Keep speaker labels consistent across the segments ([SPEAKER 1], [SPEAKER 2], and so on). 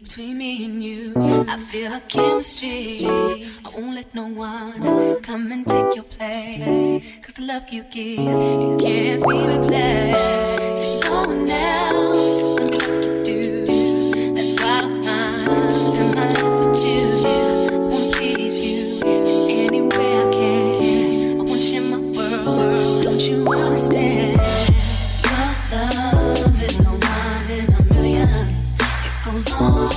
[SPEAKER 1] Between me and you, I feel a chemistry. I won't let no one come and take your place. Cause the love you give, it can't be replaced. So no one else can do what you do. That's why I don't mind spend my life with you. I wanna please you in any way I can. I wanna share my world, don't you understand? Your love is no one in a million. It goes on.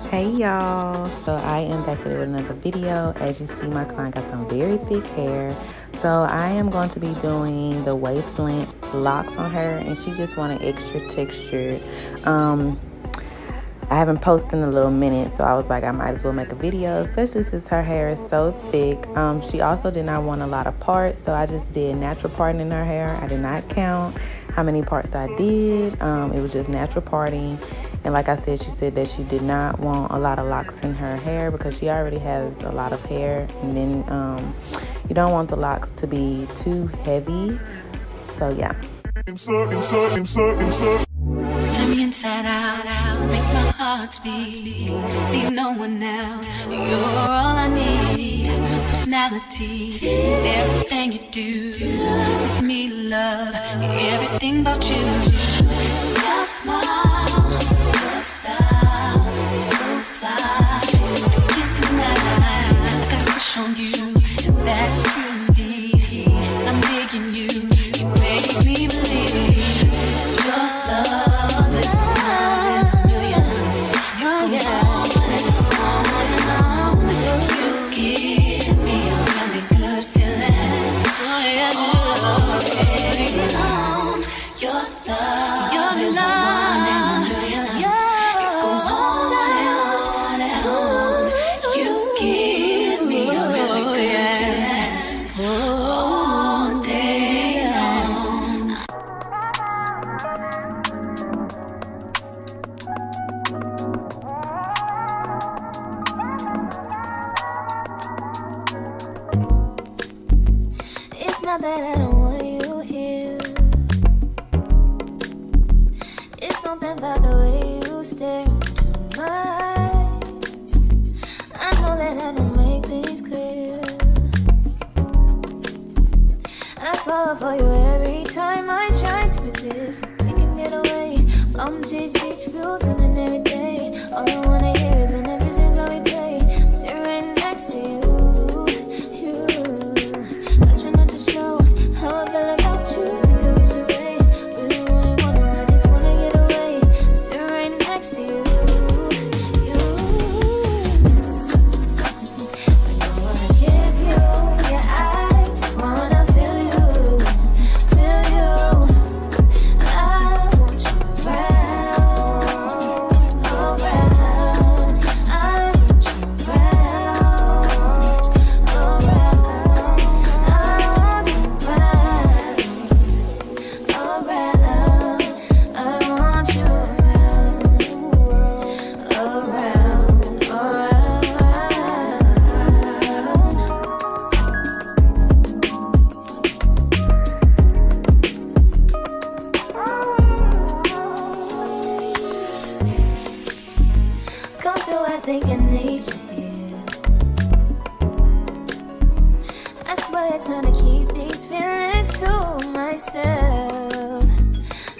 [SPEAKER 2] Hey y'all, so I am back with another video. As you see, my client got some very thick hair, so I am going to be doing the waist length locks on her, and she just wanted extra texture. I haven't posted in a little minute, so I was like, I might as well make a video, especially since her hair is so thick. She also did not want a lot of parts, so I just did natural parting in her hair. I did not count how many parts I did. It was just natural parting. And like I said, she said that she did not want a lot of locks in her hair because she already has a lot of hair. And then you don't want the locks to be too heavy. So yeah.
[SPEAKER 1] Turn me inside out, make my heart beat. Need no one else, you're all I need. Personality, everything you do. It's me, love, everything about you. Your smile, your style, so fly. I can't deny, I got a crush on you. That's true indeed. I'm digging you, you make me believe. Your love is one in a million. It goes on and on and on. You give me a really good feeling. Oh yeah, your love is one in a million. It goes on and on. You give me a really good feeling all day long. It's not that I don't want you here. It's something about the way you stare into my eyes. I know that I don't make things clear. I fall for you every time I try to resist. We can get away, come chase beach views and then every day. All I wanna hear is an episode how we play. Sit right next to you. I try not to show how I feel about you. Think I wish away. Really wanna, I just wanna get away. Sit right next to you. I don't wanna kiss you. Yeah, I just wanna feel you. Feel you. I want you around, around. I want you around, around. I want you around, around. I want you around, come through, I think I need you here. I swear it's time to keep these feelings to myself.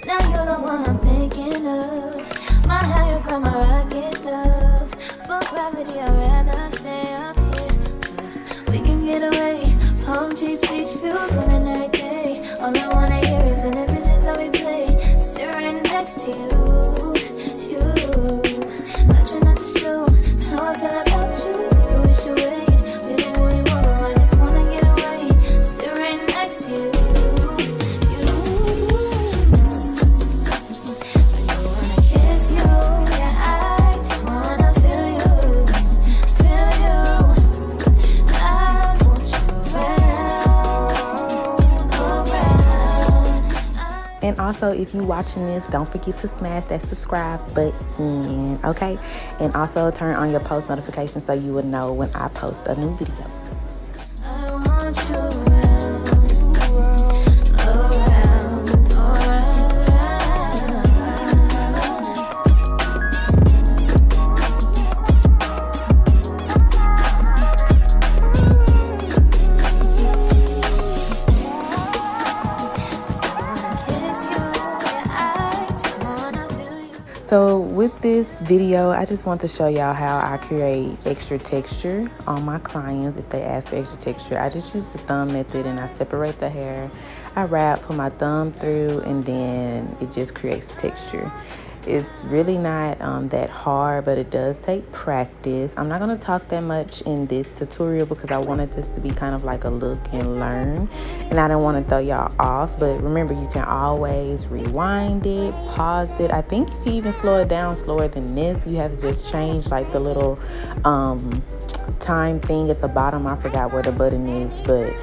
[SPEAKER 1] Now you're the one I'm thinking of. My higher ground, my rocket love. For gravity, I'd rather stay up here. We can get away, palm trees, beach views on a night day. All I wanna hear is an episode how we play. Sit right next to you. I try not to show how I feel about you. You wish away. Really wanna, I just wanna get away. Sit right next to you. I don't wanna kiss you. Yeah, I just wanna feel you. Feel you. I want you around.
[SPEAKER 2] And also, if you watching this, don't forget to smash that subscribe button, okay? And also turn on your post notifications so you will know when I post a new video.
[SPEAKER 1] I want you around, around, around.
[SPEAKER 2] So with this video, I just want to show y'all how I create extra texture on my clients if they ask for extra texture. I just use the thumb method and I separate the hair. I wrap, put my thumb through, and then it just creates texture. It's really not that hard, but it does take practice. I'm not going to talk that much in this tutorial because I wanted this to be kind of like a look and learn, and I don't want to throw y'all off. But remember, you can always rewind it, pause it. I think you can even slow it down slower than this. You have to just change like the little time thing at the bottom. I forgot where the button is, but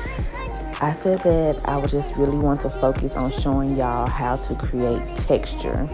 [SPEAKER 2] I said that I would just really want to focus on showing y'all how to create texture.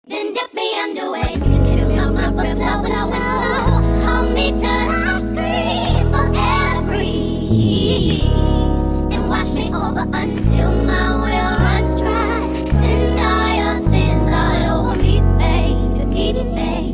[SPEAKER 1] Then dip me underway. You can fill my mind for flow. Hold me till I scream for every and wash me over until my will runs dry. Send all your sins all over me, baby, baby.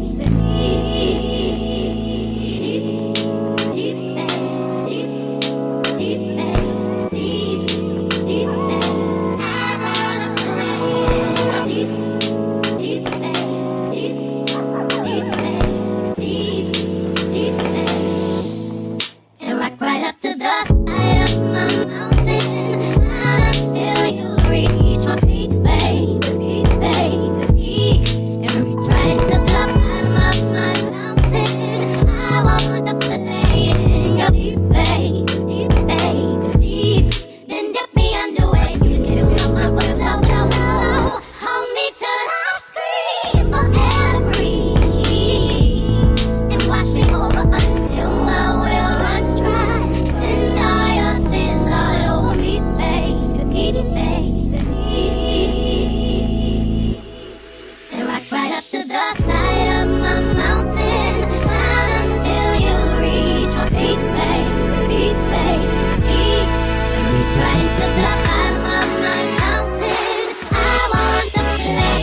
[SPEAKER 1] Trying to fly out of my mountain. I want the flame.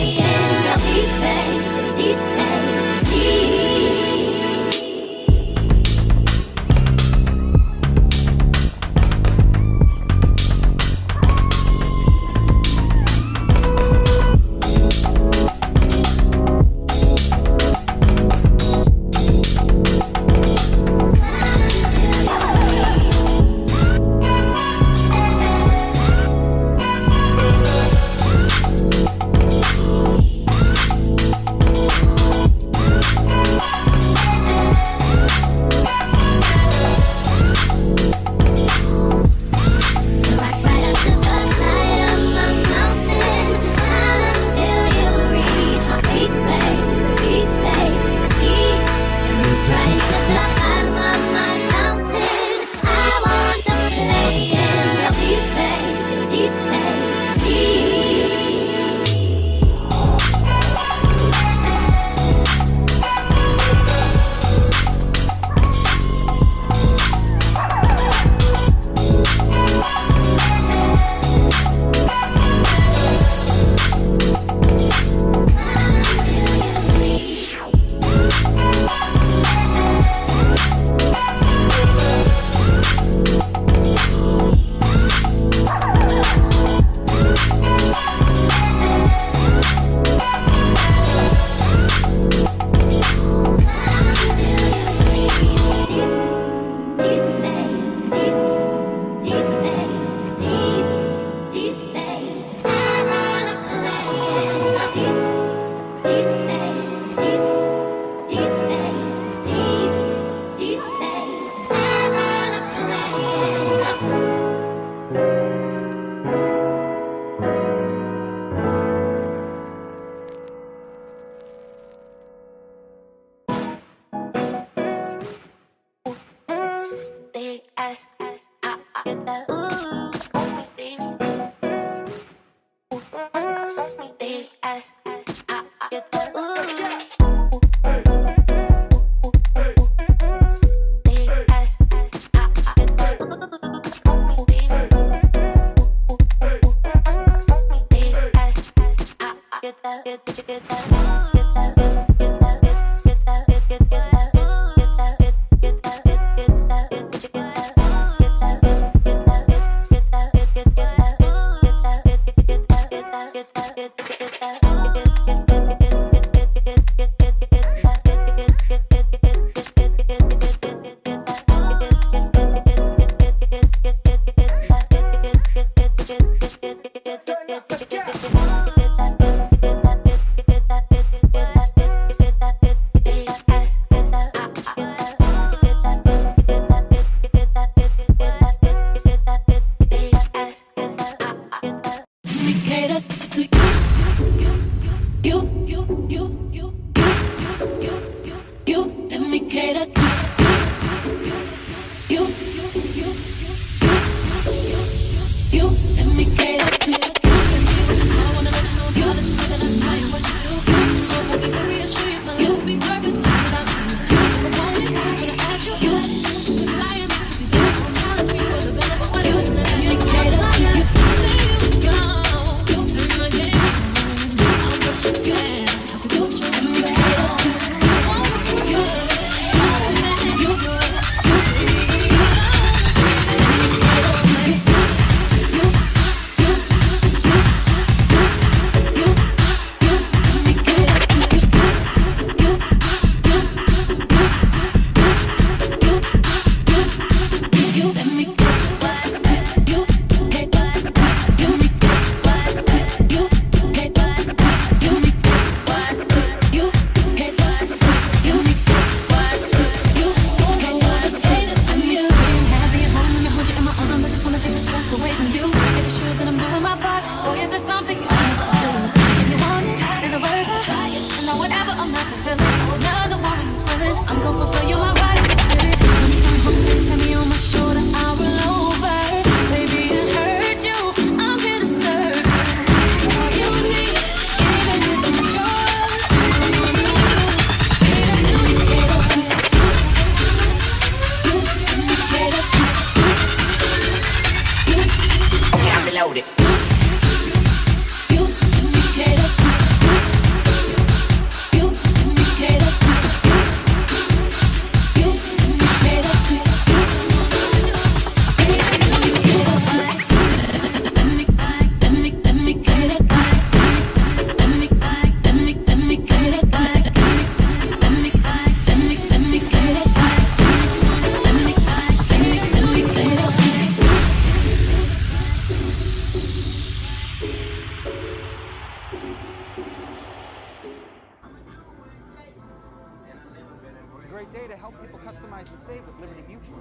[SPEAKER 3] It's a great day to help people customize and save with Liberty Mutual.